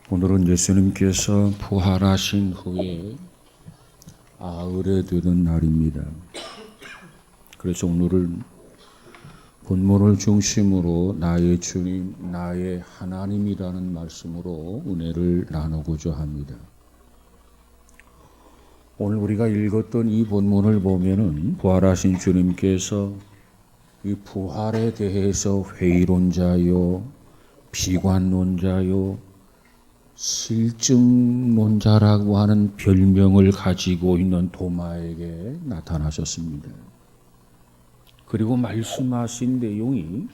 오늘은 예수님께서 부활하신 후에 아흘에 되는 날입니다. 그래서 오늘은 본문을 중심으로 나의 주님, 나의 하나님이라는 말씀으로 은혜를 나누고자 합니다. 오늘 우리가 읽었던 이 본문을 보면은 부활하신 주님께서 이 부활에 대해서 회의론자요, 비관론자요, 실증론자라고 하는 별명을 가지고 있는 도마에게 나타나셨습니다. 그리고 말씀하신 내용이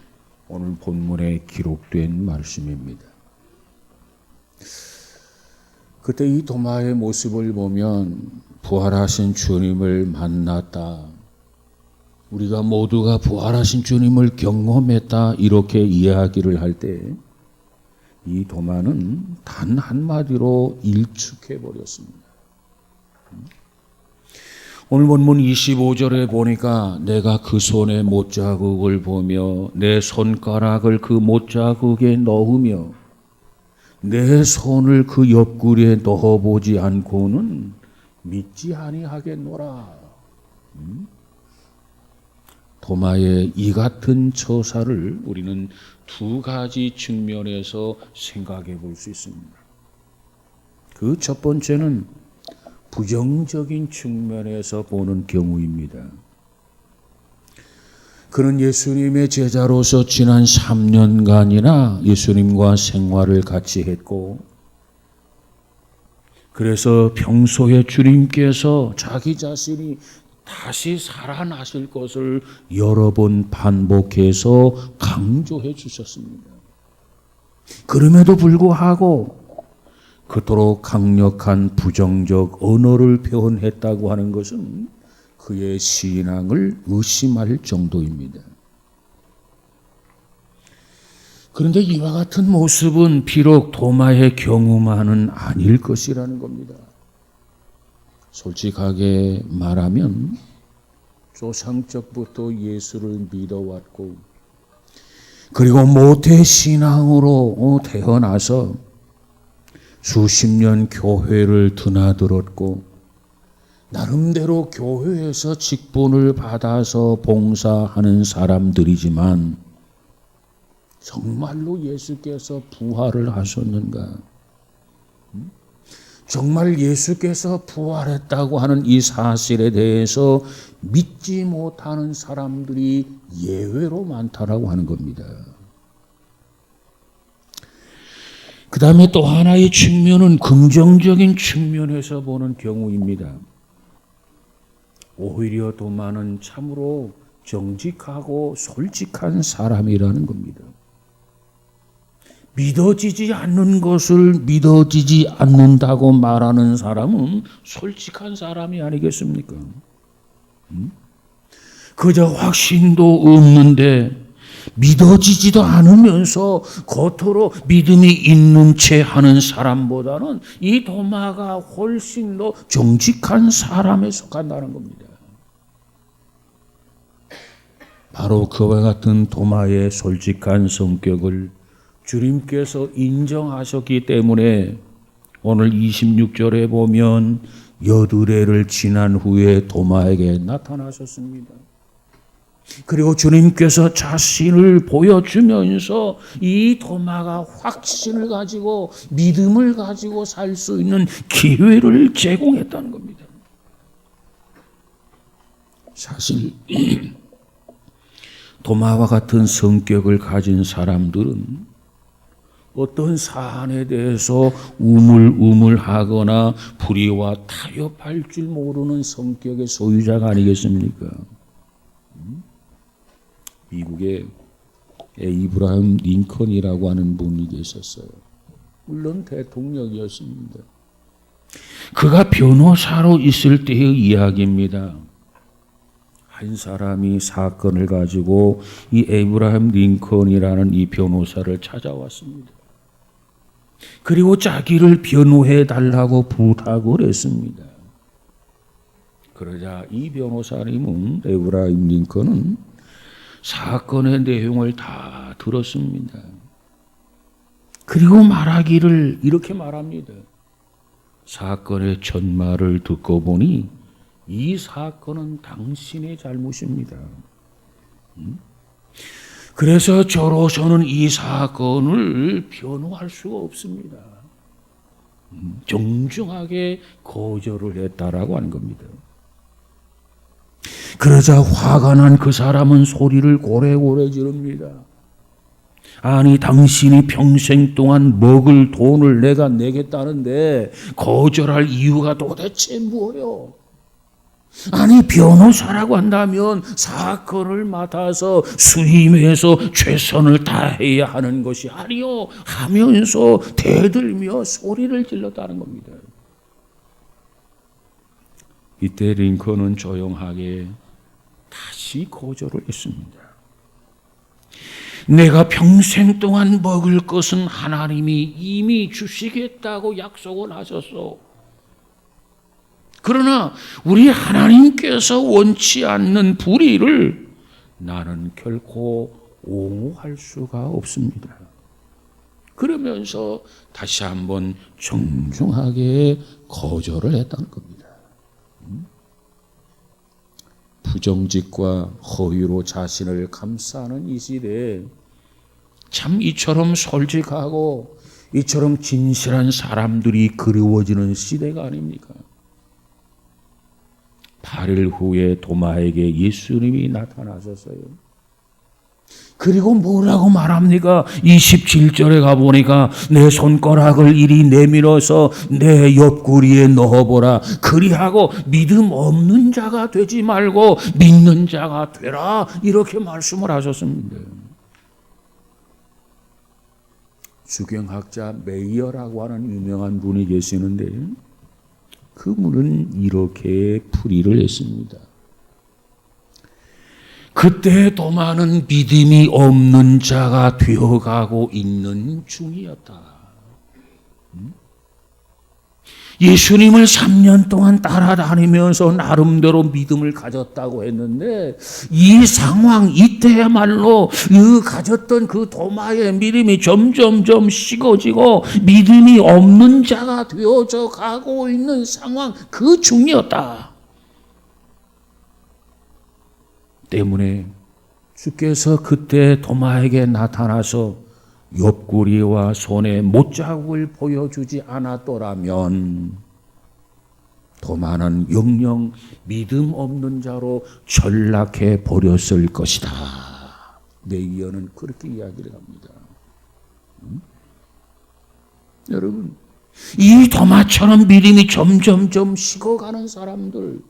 오늘 본문에 기록된 말씀입니다. 그때 이 도마의 모습을 보면 부활하신 주님을 만났다, 우리가 모두가 부활하신 주님을 경험했다, 이렇게 이야기를 할 때 이 도마는 단 한마디로 일축해 버렸습니다. 오늘 본문 25절에 보니까 내가 그 손의 못자국을 보며 내 손가락을 그 못자국에 넣으며 내 손을 그 옆구리에 넣어보지 않고는 믿지 아니하겠노라. 도마의 이 같은 처사를 우리는 두 가지 측면에서 생각해 볼 수 있습니다. 그 첫 번째는 부정적인 측면에서 보는 경우입니다. 그는 예수님의 제자로서 지난 3년간이나 예수님과 생활을 같이 했고, 그래서 평소에 주님께서 자기 자신이 다시 살아나실 것을 여러 번 반복해서 강조해 주셨습니다. 그럼에도 불구하고 그토록 강력한 부정적 언어를 표현했다고 하는 것은 그의 신앙을 의심할 정도입니다. 그런데 이와 같은 모습은 비록 도마의 경우만은 아닐 것이라는 겁니다. 솔직하게 말하면 조상적부터 예수를 믿어왔고, 그리고 모태신앙으로 태어나서 수십 년 교회를 드나들었고, 나름대로 교회에서 직분을 받아서 봉사하는 사람들이지만 정말로 예수께서 부활을 하셨는가? 정말 예수께서 부활했다고 하는 이 사실에 대해서 믿지 못하는 사람들이 예외로 많다라고 하는 겁니다. 그 다음에 또 하나의 측면은 긍정적인 측면에서 보는 경우입니다. 오히려 도마는 참으로 정직하고 솔직한 사람이라는 겁니다. 믿어지지 않는 것을 믿어지지 않는다고 말하는 사람은 솔직한 사람이 아니겠습니까? 그저 확신도 없는데 믿어지지도 않으면서 겉으로 믿음이 있는 채 하는 사람보다는 이 도마가 훨씬 더 정직한 사람에 속한다는 겁니다. 바로 그와 같은 도마의 솔직한 성격을 주님께서 인정하셨기 때문에 오늘 26절에 보면 여드레를 지난 후에 도마에게 나타나셨습니다. 그리고 주님께서 자신을 보여주면서 이 도마가 확신을 가지고 믿음을 가지고 살 수 있는 기회를 제공했다는 겁니다. 사실 도마와 같은 성격을 가진 사람들은 어떤 사안에 대해서 우물우물하거나 불의와 타협할 줄 모르는 성격의 소유자가 아니겠습니까? 미국에 에이브라함 링컨이라고 하는 분이 계셨어요. 물론 대통령이었습니다. 그가 변호사로 있을 때의 이야기입니다. 한 사람이 사건을 가지고 이 에이브라함 링컨이라는 이 변호사를 찾아왔습니다. 그리고 자기를 변호해 달라고 부탁을 했습니다. 그러자 이 변호사님은, 에이브라함 링컨은 사건의 내용을 다 들었습니다. 그리고 말하기를 이렇게 말합니다. 사건의 전말을 듣고 보니 이 사건은 당신의 잘못입니다. 그래서 저로서는 이 사건을 변호할 수가 없습니다. 정중하게 거절을 했다라고 하는 겁니다. 그러자 화가 난 그 사람은 소리를 고래고래 지릅니다. 아니, 당신이 평생 동안 먹을 돈을 내가 내겠다는데 거절할 이유가 도대체 뭐예요? 아니, 변호사라고 한다면 사건을 맡아서 수임해서 최선을 다해야 하는 것이 아니요 하면서 대들며 소리를 질렀다는 겁니다. 이때 링컨은 조용하게 다시 거절을 했습니다. 내가 평생 동안 먹을 것은 하나님이 이미 주시겠다고 약속을 하셨소. 그러나 우리 하나님께서 원치 않는 불의를 나는 결코 옹호할 수가 없습니다. 그러면서 다시 한번 정중하게 거절을 했다는 겁니다. 부정직과 허위로 자신을 감싸는 이 시대에 참 이처럼 솔직하고 이처럼 진실한 사람들이 그리워지는 시대가 아닙니까? 8일 후에 도마에게 예수님이 나타나셨어요. 그리고 뭐라고 말합니까? 27절에 가보니까 내 손가락을 이리 내밀어서 내 옆구리에 넣어보라. 그리하고 믿음 없는 자가 되지 말고 믿는 자가 되라. 이렇게 말씀을 하셨습니다. 주경학자 메이어라고 하는 유명한 분이 계시는데 그분은 이렇게 풀이를 했습니다. 그때 도마는 믿음이 없는 자가 되어가고 있는 중이었다. 예수님을 3년 동안 따라다니면서 나름대로 믿음을 가졌다고 했는데 이 상황 이때야말로 가졌던 그 도마의 믿음이 점점점 식어지고 믿음이 없는 자가 되어져 가고 있는 상황 그 중이었다. 때문에 주께서 그때 도마에게 나타나서 옆구리와 손에 못자국을 보여주지 않았더라면 도마는 영영 믿음 없는 자로 전락해 버렸을 것이다. 메이어는 그렇게 이야기를 합니다. 여러분, 이 도마처럼 믿음이 점점점 식어가는 사람들,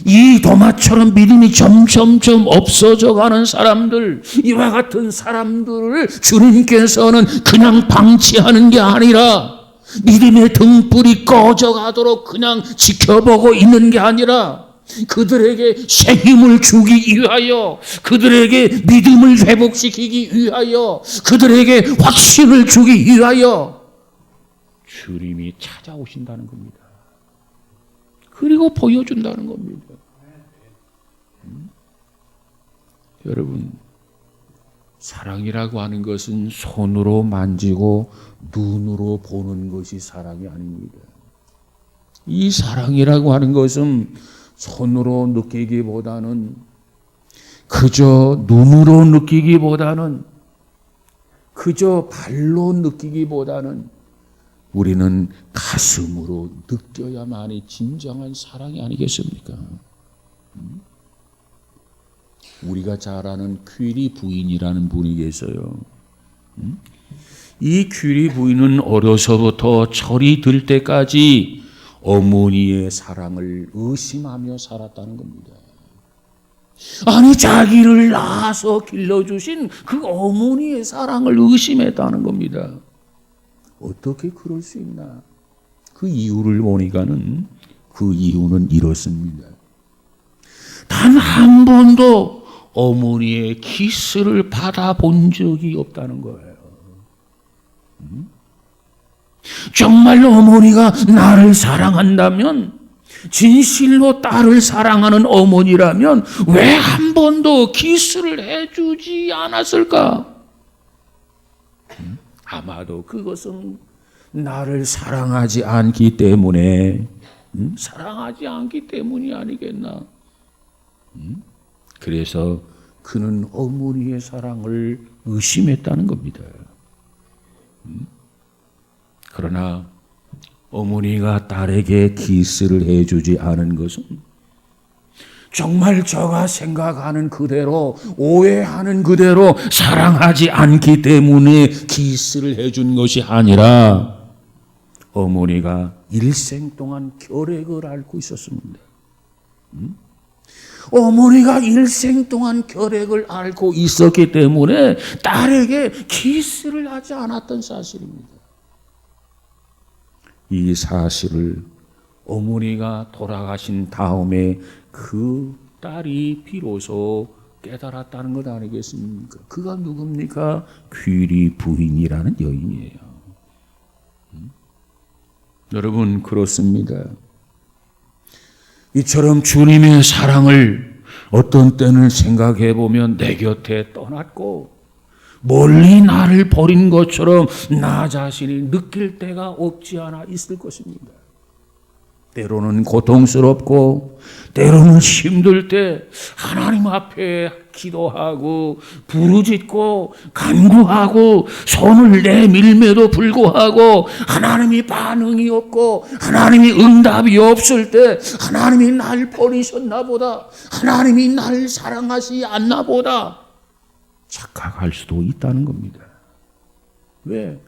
이 도마처럼 믿음이 점점점 없어져가는 사람들, 이와 같은 사람들을 주님께서는 그냥 방치하는 게 아니라 믿음의 등불이 꺼져가도록 그냥 지켜보고 있는 게 아니라 그들에게 새 힘을 주기 위하여, 그들에게 믿음을 회복시키기 위하여, 그들에게 확신을 주기 위하여 주님이 찾아오신다는 겁니다. 그리고 보여준다는 겁니다. 여러분, 사랑이라고 하는 것은 손으로 만지고 눈으로 보는 것이 사랑이 아닙니다. 이 사랑이라고 하는 것은 손으로 느끼기보다는, 그저 눈으로 느끼기보다는, 그저 발로 느끼기보다는 우리는 가슴으로 느껴야만이 진정한 사랑이 아니겠습니까? 우리가 잘 아는 퀴리 부인이라는 분이 계세요. 이 퀴리 부인은 어려서부터 철이 들 때까지 어머니의 사랑을 의심하며 살았다는 겁니다. 아니, 자기를 낳아서 길러주신 그 어머니의 사랑을 의심했다는 겁니다. 어떻게 그럴 수 있나? 그 이유를 보니까는 그 이유는 이렇습니다. 단 한 번도 어머니의 키스를 받아본 적이 없다는 거예요. 정말로 어머니가 나를 사랑한다면, 진실로 딸을 사랑하는 어머니라면 왜 한 번도 키스를 해주지 않았을까? 아마도 그것은 나를 사랑하지 않기 때문에, 사랑하지 않기 때문이 아니겠나. 그래서 그는 어머니의 사랑을 의심했다는 겁니다. 그러나 어머니가 딸에게 키스를 해주지 않은 것은 정말 저가 생각하는 그대로, 오해하는 그대로 사랑하지 않기 때문에 키스를 해준 것이 아니라 어머니가 일생 동안 결핵을 앓고 있었습니다. 어머니가 일생 동안 결핵을 앓고 있었기 때문에 딸에게 키스를 하지 않았던 사실입니다. 이 사실을 어머니가 돌아가신 다음에 그 딸이 비로소 깨달았다는 것 아니겠습니까? 그가 누굽니까? 귀리 부인이라는 여인이에요. 여러분, 그렇습니다. 이처럼 주님의 사랑을 어떤 때는 생각해 보면 내 곁에 떠났고 멀리 나를 버린 것처럼 나 자신이 느낄 때가 없지 않아 있을 것입니다. 때로는 고통스럽고 때로는 힘들 때 하나님 앞에 기도하고 부르짖고 간구하고 손을 내밀매도 불구하고 하나님이 반응이 없고 하나님이 응답이 없을 때 하나님이 날 버리셨나 보다, 하나님이 날 사랑하지 않나 보다 착각할 수도 있다는 겁니다. 왜?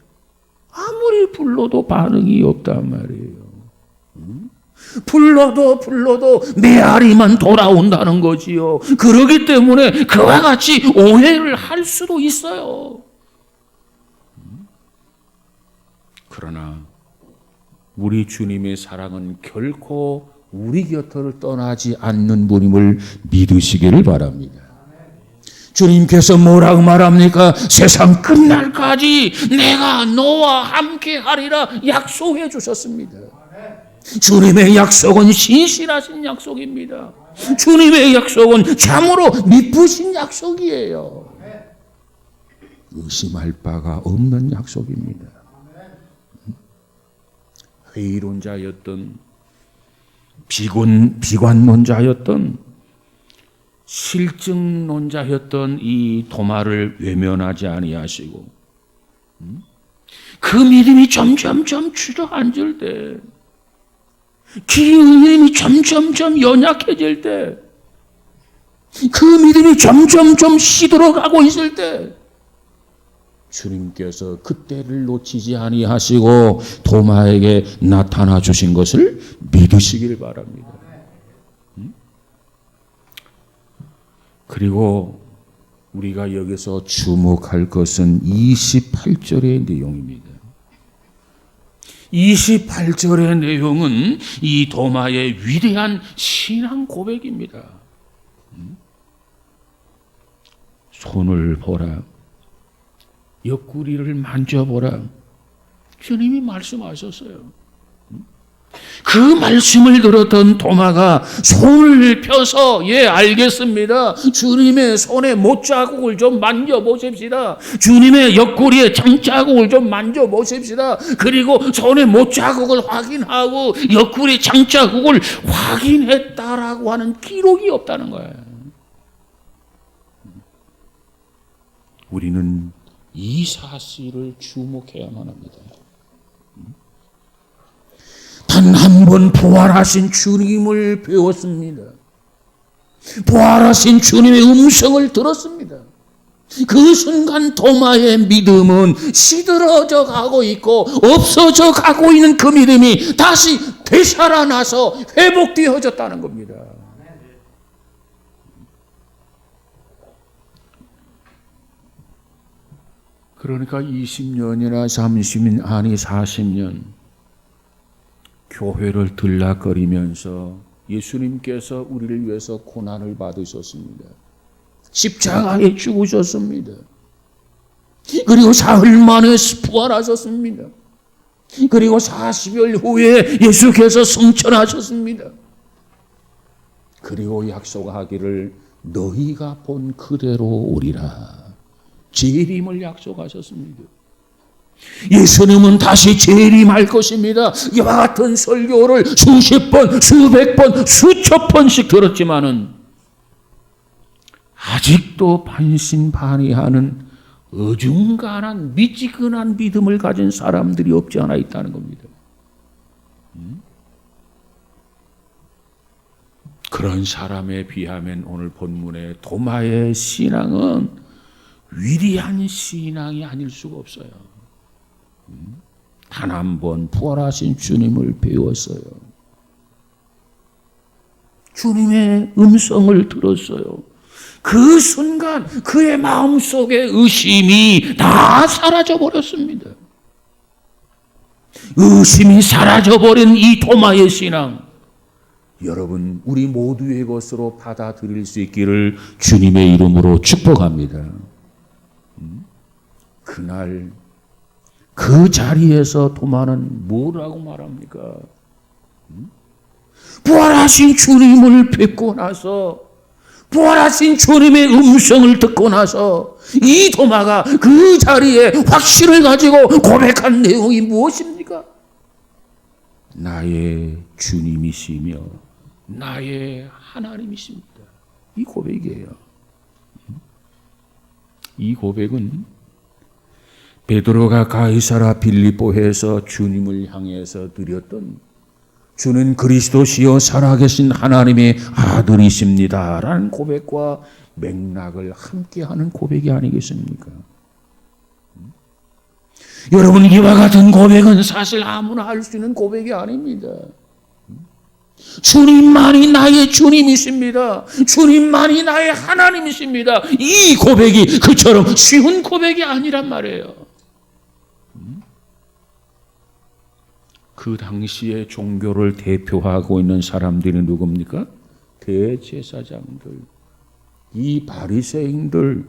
아무리 불러도 반응이 없단 말이에요. 불러도 메아리만 돌아온다는 거지요. 그러기 때문에 그와 같이 오해를 할 수도 있어요. 그러나 우리 주님의 사랑은 결코 우리 곁을 떠나지 않는 분임을 믿으시기를 바랍니다. 주님께서 뭐라고 말합니까? 세상 끝날까지 내가 너와 함께 하리라 약속해 주셨습니다. 주님의 약속은 신실하신 약속입니다. 주님의 약속은 참으로 미쁘신 약속이에요. 의심할 바가 없는 약속입니다. 회의론자였던 비관론자였던 실증론자였던 이 도마를 외면하지 아니하시고 그 믿음이 점점점 주저앉을 때, 기름이 점점점 연약해질 때, 그 믿음이 점점점 시들어가고 있을 때 주님께서 그때를 놓치지 아니하시고 도마에게 나타나 주신 것을 믿으시길 바랍니다. 그리고 우리가 여기서 주목할 것은 28절의 내용입니다. 28절의 내용은 이 도마의 위대한 신앙 고백입니다. 손을 보라, 옆구리를 만져보라. 주님이 말씀하셨어요. 그 말씀을 들었던 도마가 손을 펴서 알겠습니다. 주님의 손에 못자국을 좀 만져보십시다. 주님의 옆구리에 장자국을 좀 만져보십시다. 그리고 손에 못자국을 확인하고 옆구리 장자국을 확인했다라고 하는 기록이 없다는 거예요. 우리는 이 사실을 주목해야만 합니다. 단 한 번 부활하신 주님을 배웠습니다. 부활하신 주님의 음성을 들었습니다. 그 순간 도마의 믿음은 시들어져 가고 있고 없어져 가고 있는 그 믿음이 다시 되살아나서 회복되어졌다는 겁니다. 그러니까 20년이나 30년 아니 40년 교회를 들락거리면서 예수님께서 우리를 위해서 고난을 받으셨습니다. 십자가에 죽으셨습니다. 그리고 사흘 만에 부활하셨습니다. 그리고 40일 후에 예수께서 승천하셨습니다. 그리고 약속하기를 너희가 본 그대로 오리라. 재림을 약속하셨습니다. 예수님은 다시 재림할 것입니다. 이와 같은 설교를 수십 번, 수백 번, 수천 번씩 들었지만은 아직도 반신반의하는 어중간한 미지근한 믿음을 가진 사람들이 없지 않아 있다는 겁니다. 그런 사람에 비하면 오늘 본문의 도마의 신앙은 위대한 신앙이 아닐 수가 없어요. 단 한 번 부활하신 주님을 배웠어요. 주님의 음성을 들었어요. 그 순간 그의 마음속에 의심이 다 사라져버렸습니다. 의심이 사라져버린 이 도마의 신앙, 여러분 우리 모두의 것으로 받아들일 수 있기를 주님의 이름으로 축복합니다. 그날 그 자리에서 도마는 뭐라고 말합니까? 부활하신 주님을 뵙고 나서, 부활하신 주님의 음성을 듣고 나서 이 도마가 그 자리에 확신을 가지고 고백한 내용이 무엇입니까? 나의 주님이시며 나의 하나님이십니다. 이 고백이에요. 이 고백은 베드로가 가이사라 빌립보에서 주님을 향해서 드렸던 주는 그리스도시요 살아계신 하나님의 아들이십니다 라는 고백과 맥락을 함께하는 고백이 아니겠습니까? 여러분, 이와 같은 고백은 사실 아무나 할 수 있는 고백이 아닙니다. 주님만이 나의 주님이십니다. 주님만이 나의 하나님이십니다. 이 고백이 그처럼 쉬운 고백이 아니란 말이에요. 그 당시에 종교를 대표하고 있는 사람들이 누굽니까? 대제사장들, 이 바리새인들,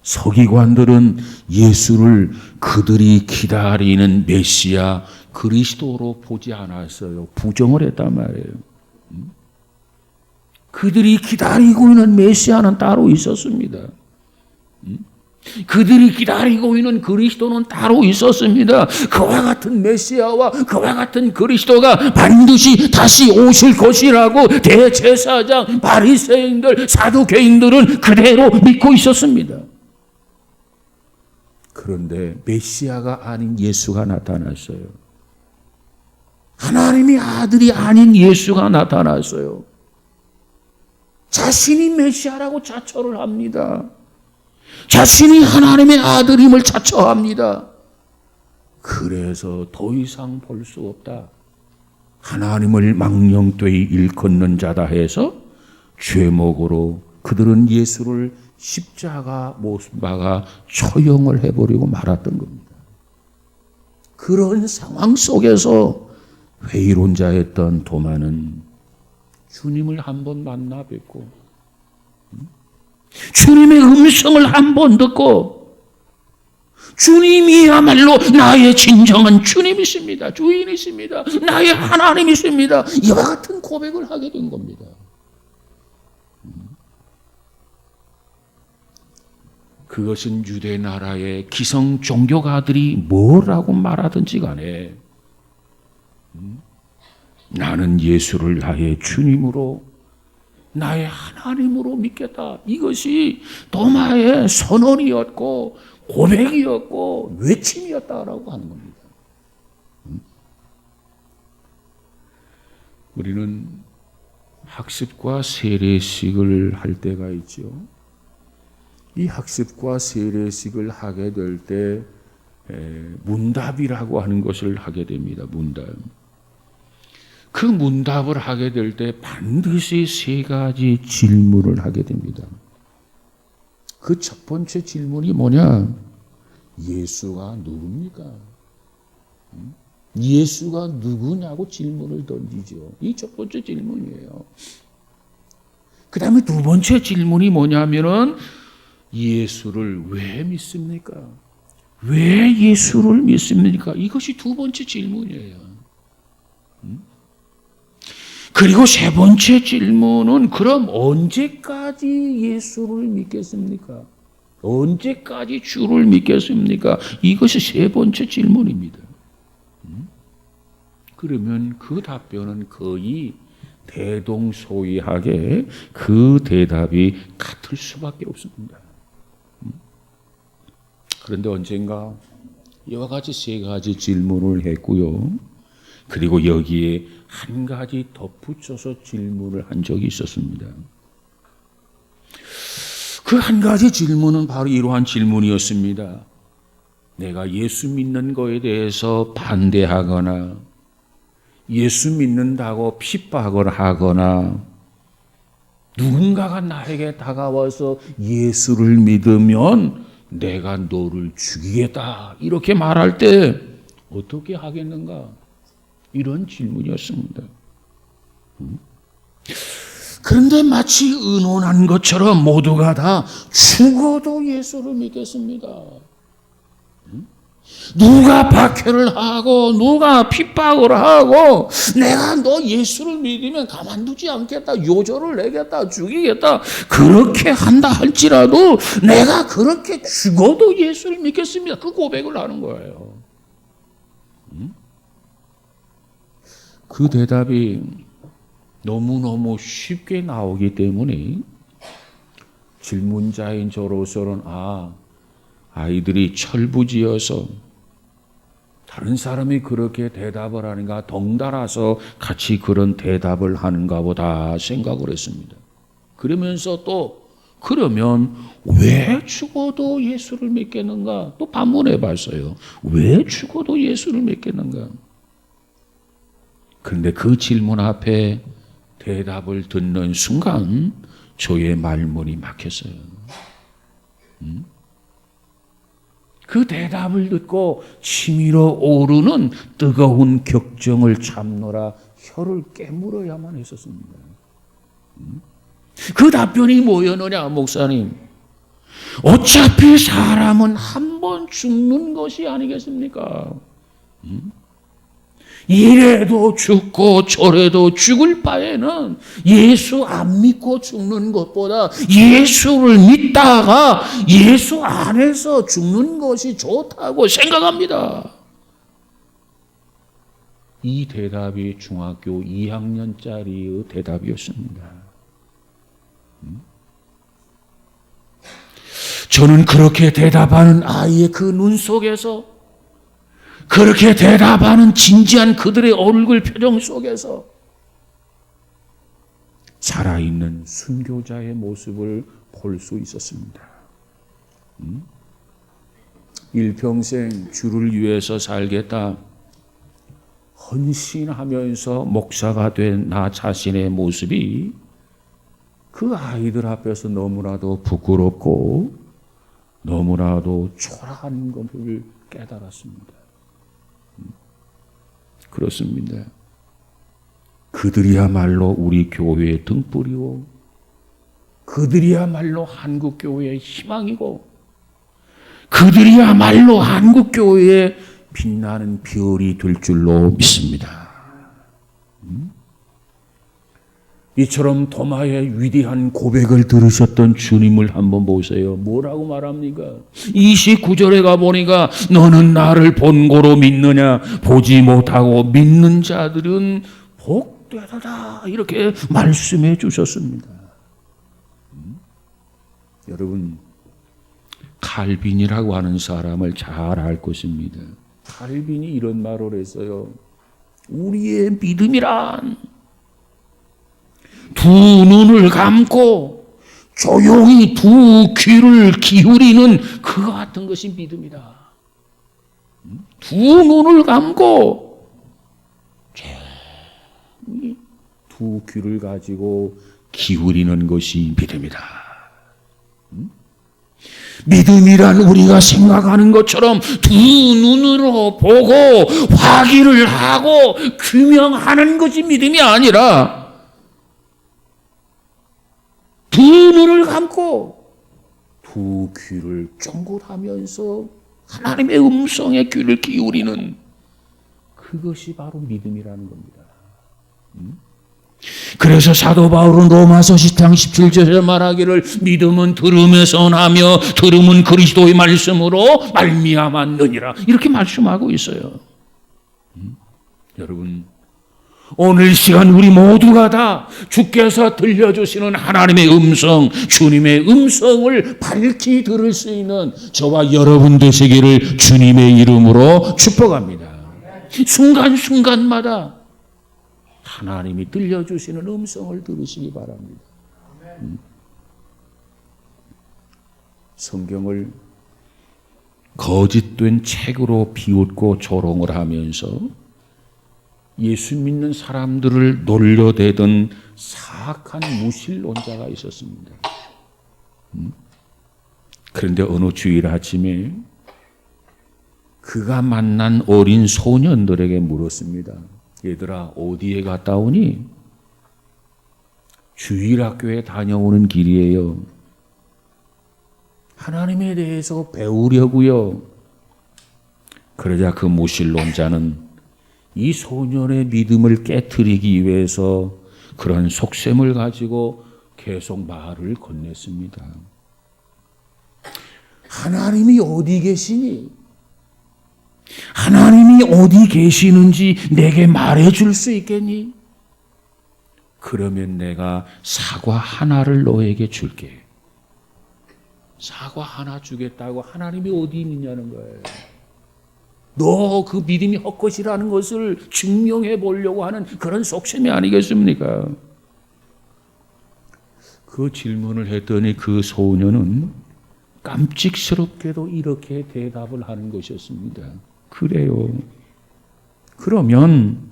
서기관들은 예수를 그들이 기다리는 메시아 그리스도로 보지 않았어요. 부정을 했단 말이에요. 그들이 기다리고 있는 메시아는 따로 있었습니다. 그들이 기다리고 있는 그리스도는 따로 있었습니다. 그와 같은 메시아와 그와 같은 그리스도가 반드시 다시 오실 것이라고 대제사장, 바리새인들, 사두개인들은 그대로 믿고 있었습니다. 그런데 메시아가 아닌 예수가 나타났어요. 하나님의 아들이 아닌 예수가 나타났어요. 자신이 메시아라고 자처를 합니다. 자신이 하나님의 아들임을 자처합니다. 그래서 더 이상 볼 수 없다. 하나님을 망령되이 일컫는 자다 해서 죄목으로 그들은 예수를 십자가 못 박아 처형을 해버리고 말았던 겁니다. 그런 상황 속에서 회의론자였던 도마는 주님을 한번 만나 뵙고 주님의 음성을 한번 듣고 주님이야말로 나의 진정한 주님이십니다. 주인이십니다. 나의 하나님이십니다. 이와 같은 고백을 하게 된 겁니다. 그것은 유대 나라의 기성 종교가들이 뭐라고 말하든지 간에 나는 예수를 나의 주님으로 나의 하나님으로 믿겠다. 이것이 도마의 선언이었고 고백이었고 외침이었다라고 하는 겁니다. 우리는 학습과 세례식을 할 때가 있죠. 이 학습과 세례식을 하게 될 때 문답이라고 하는 것을 하게 됩니다. 문답. 그 문답을 하게 될 때 반드시 세 가지 질문을 하게 됩니다. 그 첫 번째 질문이 뭐냐? 예수가 누굽니까? 예수가 누구냐고 질문을 던지죠. 이 첫 번째 질문이에요. 그 다음에 두 번째 질문이 뭐냐면은 예수를 왜 믿습니까? 왜 예수를 믿습니까? 이것이 두 번째 질문이에요. 그리고 세 번째 질문은 그럼 언제까지 예수를 믿겠습니까? 언제까지 주를 믿겠습니까? 이것이 세 번째 질문입니다. 그러면 그 답변은 거의 대동소이하게 그 대답이 같을 수밖에 없습니다. 그런데 언젠가 이와 같이 세 가지 질문을 했고요. 그리고 여기에 한 가지 덧붙여서 질문을 한 적이 있었습니다. 그 한 가지 질문은 바로 이러한 질문이었습니다. 내가 예수 믿는 거에 대해서 반대하거나 예수 믿는다고 핍박을 하거나 누군가가 나에게 다가와서 예수를 믿으면 내가 너를 죽이겠다 이렇게 말할 때 어떻게 하겠는가? 이런 질문이었습니다. 그런데 마치 의논한 것처럼 모두가 다 죽어도 예수를 믿겠습니다. 누가 박해를 하고 누가 핍박을 하고 내가 너 예수를 믿으면 가만두지 않겠다, 요절을 내겠다, 죽이겠다 그렇게 한다 할지라도 내가 그렇게 죽어도 예수를 믿겠습니다. 그 고백을 하는 거예요. 그 대답이 너무너무 쉽게 나오기 때문에 질문자인 저로서는 아이들이 철부지어서 다른 사람이 그렇게 대답을 하는가 덩달아서 같이 그런 대답을 하는가 보다 생각을 했습니다. 그러면서 또 그러면 왜 죽어도 예수를 믿겠는가? 또 반문해 봤어요. 왜 죽어도 예수를 믿겠는가? 그런데 그 질문 앞에 대답을 듣는 순간 저의 말문이 막혔어요. 그 대답을 듣고 치밀어 오르는 뜨거운 격정을 참느라 혀를 깨물어야만 했었습니다. 그 답변이 뭐였느냐, 목사님? 어차피 사람은 한 번 죽는 것이 아니겠습니까? 이래도 죽고 저래도 죽을 바에는 예수 안 믿고 죽는 것보다 예수를 믿다가 예수 안에서 죽는 것이 좋다고 생각합니다. 이 대답이 중학교 2학년짜리의 대답이었습니다. 저는 그렇게 대답하는 아이의 그 눈 속에서, 그렇게 대답하는 진지한 그들의 얼굴 표정 속에서 살아있는 순교자의 모습을 볼 수 있었습니다. 일평생 주를 위해서 살겠다 헌신하면서 목사가 된 나 자신의 모습이 그 아이들 앞에서 너무나도 부끄럽고 너무나도 초라한 것을 깨달았습니다. 그렇습니다. 그들이야말로 우리 교회의 등불이고 그들이야말로 한국교회의 희망이고 그들이야말로 한국교회의 빛나는 별이 될 줄로 믿습니다. 이처럼 도마의 위대한 고백을 들으셨던 주님을 한번 보세요. 뭐라고 말합니까? 29절에 가보니까 너는 나를 본고로 믿느냐? 보지 못하고 믿는 자들은 복되도다 이렇게 말씀해 주셨습니다. 여러분, 칼빈이라고 하는 사람을 잘 알 것입니다. 칼빈이 이런 말을 했어요. 우리의 믿음이란 두 눈을 감고 조용히 두 귀를 기울이는 그와 같은 것이 믿음이다. 두 눈을 감고 조용히 두 귀를 가지고 기울이는 것이 믿음이다. 믿음이란 우리가 생각하는 것처럼 두 눈으로 보고 확인을 하고 규명하는 것이 믿음이 아니라 두 눈을 감고 두 귀를 쫑긋하면서 하나님의 음성에 귀를 기울이는 그것이 바로 믿음이라는 겁니다. 그래서 사도 바울은 로마서 10장 17절에 말하기를 믿음은 들음에서 나며 들음은 그리스도의 말씀으로 말미암았느니라 이렇게 말씀하고 있어요. 여러분, 오늘 시간 우리 모두가 다 주께서 들려주시는 하나님의 음성, 주님의 음성을 밝히 들을 수 있는 저와 여러분 되시기를 주님의 이름으로 축복합니다. 순간순간마다 하나님이 들려주시는 음성을 들으시기 바랍니다. 성경을 거짓된 책으로 비웃고 조롱을 하면서 예수 믿는 사람들을 놀려대던 사악한 무신론자가 있었습니다. 그런데 어느 주일 아침에 그가 만난 어린 소년들에게 물었습니다. 얘들아, 어디에 갔다 오니? 주일학교에 다녀오는 길이에요. 하나님에 대해서 배우려고요. 그러자 그 무신론자는 이 소년의 믿음을 깨트리기 위해서 그런 속셈을 가지고 계속 말을 건넸습니다. 하나님이 어디 계시니? 하나님이 어디 계시는지 내게 말해줄 수 있겠니? 그러면 내가 사과 하나를 너에게 줄게. 사과 하나 주겠다고 하나님이 어디 있느냐는 거예요. 너 그 믿음이 헛것이라는 것을 증명해 보려고 하는 그런 속셈이 아니겠습니까? 그 질문을 했더니 그 소년은 깜찍스럽게도 이렇게 대답을 하는 것이었습니다. 그래요. 그러면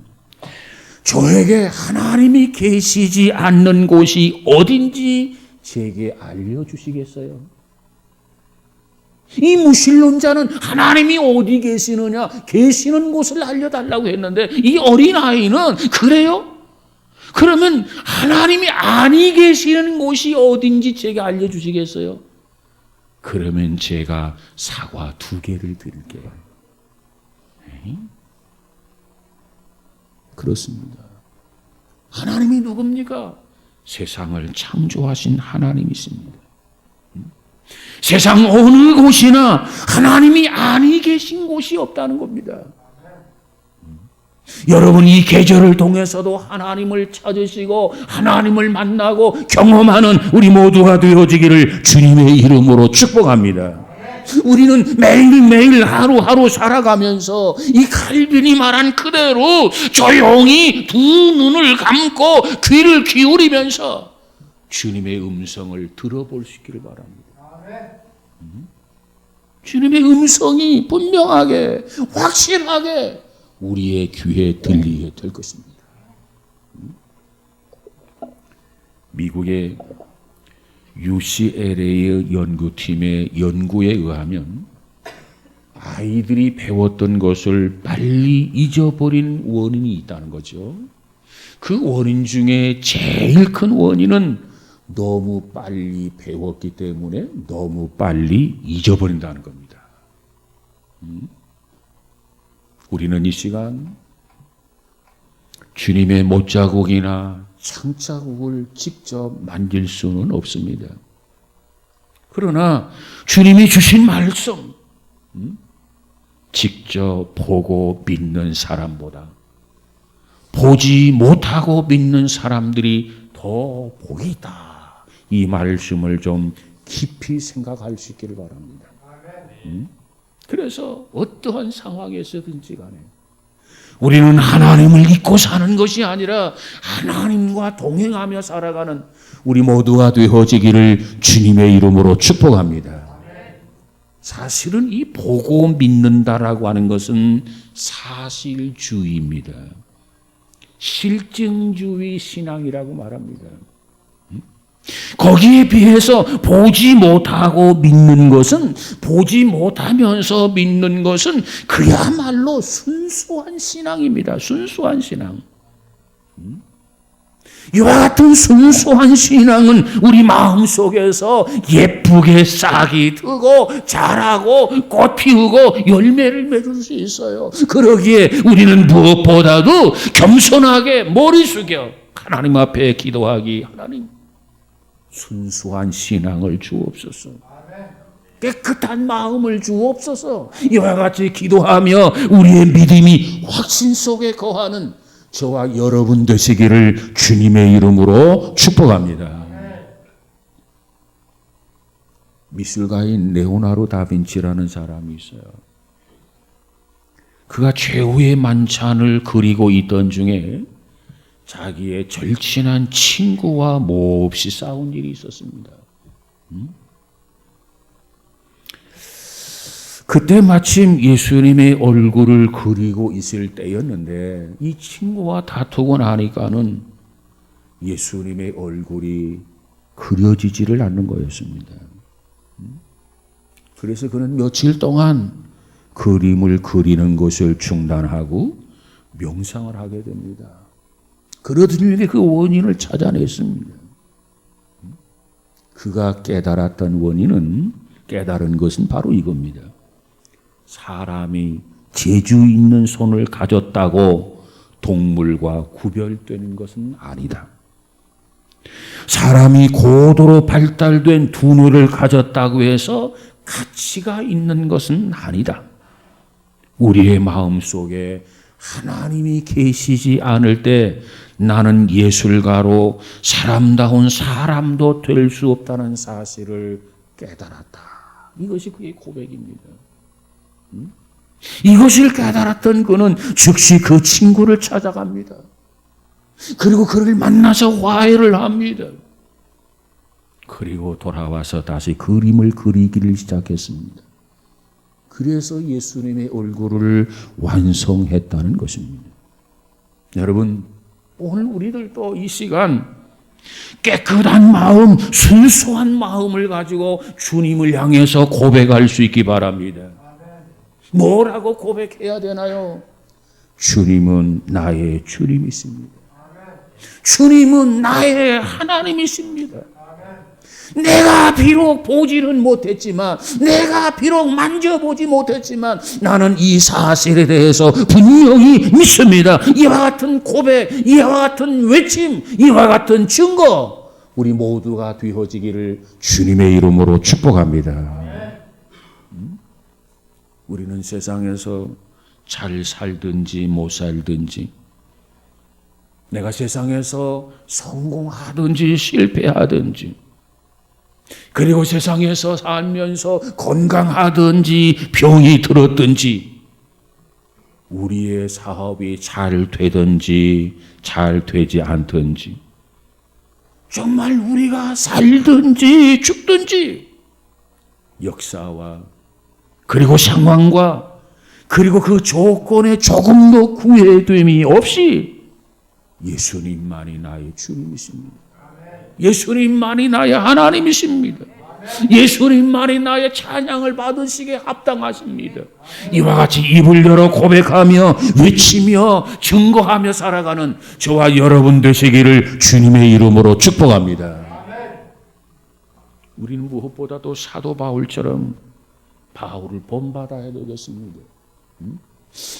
저에게 하나님이 계시지 않는 곳이 어딘지 제게 알려주시겠어요? 이 무신론자는 하나님이 어디 계시느냐, 계시는 곳을 알려달라고 했는데 이 어린아이는 그래요? 그러면 하나님이 아니 계시는 곳이 어딘지 제게 알려주시겠어요? 그러면 제가 사과 2개를 드릴게요. 에이? 그렇습니다. 하나님이 누굽니까? 세상을 창조하신 하나님이십니다. 세상 어느 곳이나 하나님이 아니 계신 곳이 없다는 겁니다. 여러분, 이 계절을 통해서도 하나님을 찾으시고 하나님을 만나고 경험하는 우리 모두가 되어지기를 주님의 이름으로 축복합니다. 우리는 매일매일 하루하루 살아가면서 이 칼빈이 말한 그대로 조용히 두 눈을 감고 귀를 기울이면서 주님의 음성을 들어볼 수 있기를 바랍니다. 주님의 음성이 분명하게, 확실하게 우리의 귀에 들리게 될 것입니다. 미국의 UCLA 연구팀의 연구에 의하면 아이들이 배웠던 것을 빨리 잊어버린 원인이 있다는 거죠. 그 원인 중에 제일 큰 원인은 너무 빨리 배웠기 때문에 너무 빨리 잊어버린다는 겁니다. 우리는 이 시간 주님의 못자국이나 창자국을 직접 만질 수는 없습니다. 그러나 주님이 주신 말씀, 직접 보고 믿는 사람보다 보지 못하고 믿는 사람들이 더 복이다. 이 말씀을 좀 깊이 생각할 수 있기를 바랍니다. 그래서 어떠한 상황에서든지 간에 우리는 하나님을 잊고 사는 것이 아니라 하나님과 동행하며 살아가는 우리 모두가 되어지기를 주님의 이름으로 축복합니다. 사실은 이 보고 믿는다라고 하는 것은 사실주의입니다. 실증주의 신앙이라고 말합니다. 거기에 비해서 보지 못하고 믿는 것은, 보지 못하면서 믿는 것은 그야말로 순수한 신앙입니다. 순수한 신앙. 이와 같은 순수한 신앙은 우리 마음속에서 예쁘게 싹이 트고 자라고 꽃 피우고 열매를 맺을 수 있어요. 그러기에 우리는 무엇보다도 겸손하게 머리 숙여 하나님 앞에 기도하기, 하나님 순수한 신앙을 주옵소서. 깨끗한 마음을 주옵소서. 이와 같이 기도하며 우리의 믿음이 확신 속에 거하는 저와 여러분 되시기를 주님의 이름으로 축복합니다. 미술가인 레오나르도 다빈치라는 사람이 있어요. 그가 최후의 만찬을 그리고 있던 중에 자기의 절친한 친구와 몹시 싸운 일이 있었습니다. 그때 마침 예수님의 얼굴을 그리고 있을 때였는데 이 친구와 다투고 나니까는 예수님의 얼굴이 그려지지를 않는 거였습니다. 그래서 그는 며칠 동안 그림을 그리는 것을 중단하고 명상을 하게 됩니다. 그러더니 그 원인을 찾아냈습니다. 그가 깨달은 것은 바로 이겁니다. 사람이 재주 있는 손을 가졌다고 동물과 구별되는 것은 아니다. 사람이 고도로 발달된 두뇌를 가졌다고 해서 가치가 있는 것은 아니다. 우리의 마음 속에 하나님이 계시지 않을 때 나는 예술가로 사람다운 사람도 될 수 없다는 사실을 깨달았다. 이것이 그의 고백입니다. 이것을 깨달았던 그는 즉시 그 친구를 찾아갑니다. 그리고 그를 만나서 화해를 합니다. 그리고 돌아와서 다시 그림을 그리기를 시작했습니다. 그래서 예수님의 얼굴을 완성했다는 것입니다. 여러분, 오늘 우리들도 이 시간 깨끗한 마음, 순수한 마음을 가지고 주님을 향해서 고백할 수 있기 바랍니다. 뭐라고 고백해야 되나요? 주님은 나의 주님이십니다. 주님은 나의 하나님이십니다. 내가 비록 보지는 못했지만, 내가 비록 만져보지 못했지만 나는 이 사실에 대해서 분명히 믿습니다. 이와 같은 고백, 이와 같은 외침, 이와 같은 증거 우리 모두가 되어지기를 주님의 이름으로 축복합니다. 우리는 세상에서 잘 살든지 못 살든지, 내가 세상에서 성공하든지 실패하든지, 그리고 세상에서 살면서 건강하든지 병이 들었든지, 우리의 사업이 잘 되든지 잘 되지 않든지, 정말 우리가 살든지 죽든지 역사와 그리고 상황과 그리고 그 조건에 조금도 구애됨이 없이 예수님만이 나의 주님이십니다. 예수님만이 나의 하나님이십니다. 예수님만이 나의 찬양을 받으시기에 합당하십니다. 이와 같이 입을 열어 고백하며 외치며 증거하며 살아가는 저와 여러분 되시기를 주님의 이름으로 축복합니다. 우리는 무엇보다도 사도 바울처럼 바울을 본받아야 되겠습니다.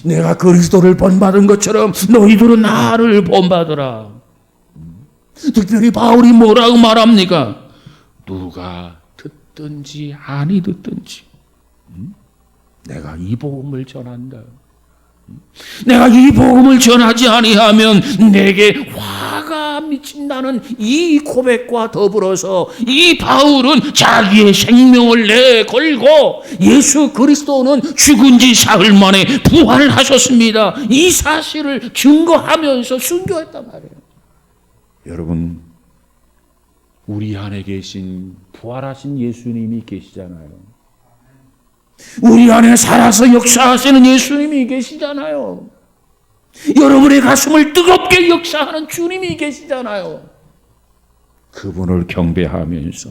내가 그리스도를 본받은 것처럼 너희들은 나를 본받으라. 특별히 바울이 뭐라고 말합니까? 누가 듣든지 아니 듣든지 내가 이 복음을 전한다. 내가 이 복음을 전하지 아니하면 내게 화가 미친다는 이 고백과 더불어서 이 바울은 자기의 생명을 내걸고 예수 그리스도는 죽은 지 사흘 만에 부활하셨습니다. 이 사실을 증거하면서 순교했단 말이에요. 여러분, 우리 안에 계신 부활하신 예수님이 계시잖아요. 우리 안에 살아서 역사하시는 예수님이 계시잖아요. 여러분의 가슴을 뜨겁게 역사하는 주님이 계시잖아요. 그분을 경배하면서,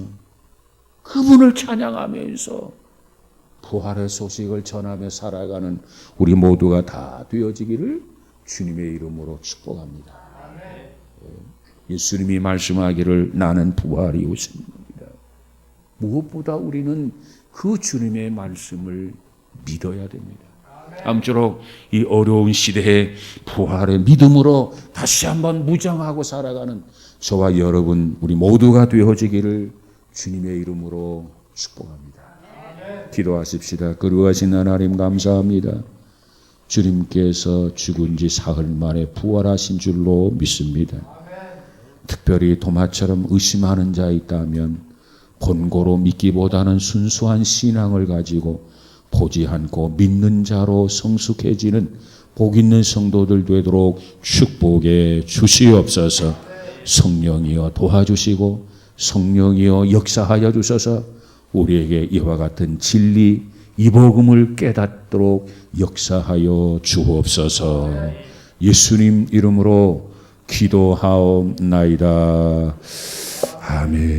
그분을 찬양하면서 부활의 소식을 전하며 살아가는 우리 모두가 다 되어지기를 주님의 이름으로 축복합니다. 예수님이 말씀하기를 나는 부활이요 생명이다. 무엇보다 우리는 그 주님의 말씀을 믿어야 됩니다. 아무쪼록 이 어려운 시대에 부활의 믿음으로 다시 한번 무장하고 살아가는 저와 여러분 우리 모두가 되어지기를 주님의 이름으로 축복합니다. 기도하십시다. 거룩하신 하나님 감사합니다. 주님께서 죽은 지 사흘 만에 부활하신 줄로 믿습니다. 특별히 도마처럼 의심하는 자 있다면 본고로 믿기보다는 순수한 신앙을 가지고 보지 않고 믿는 자로 성숙해지는 복 있는 성도들 되도록 축복해 주시옵소서. 성령이여 도와주시고 성령이여 역사하여 주셔서 우리에게 이와 같은 진리 이 복음을 깨닫도록 역사하여 주옵소서. 예수님 이름으로 기도하옵나이다. 아멘.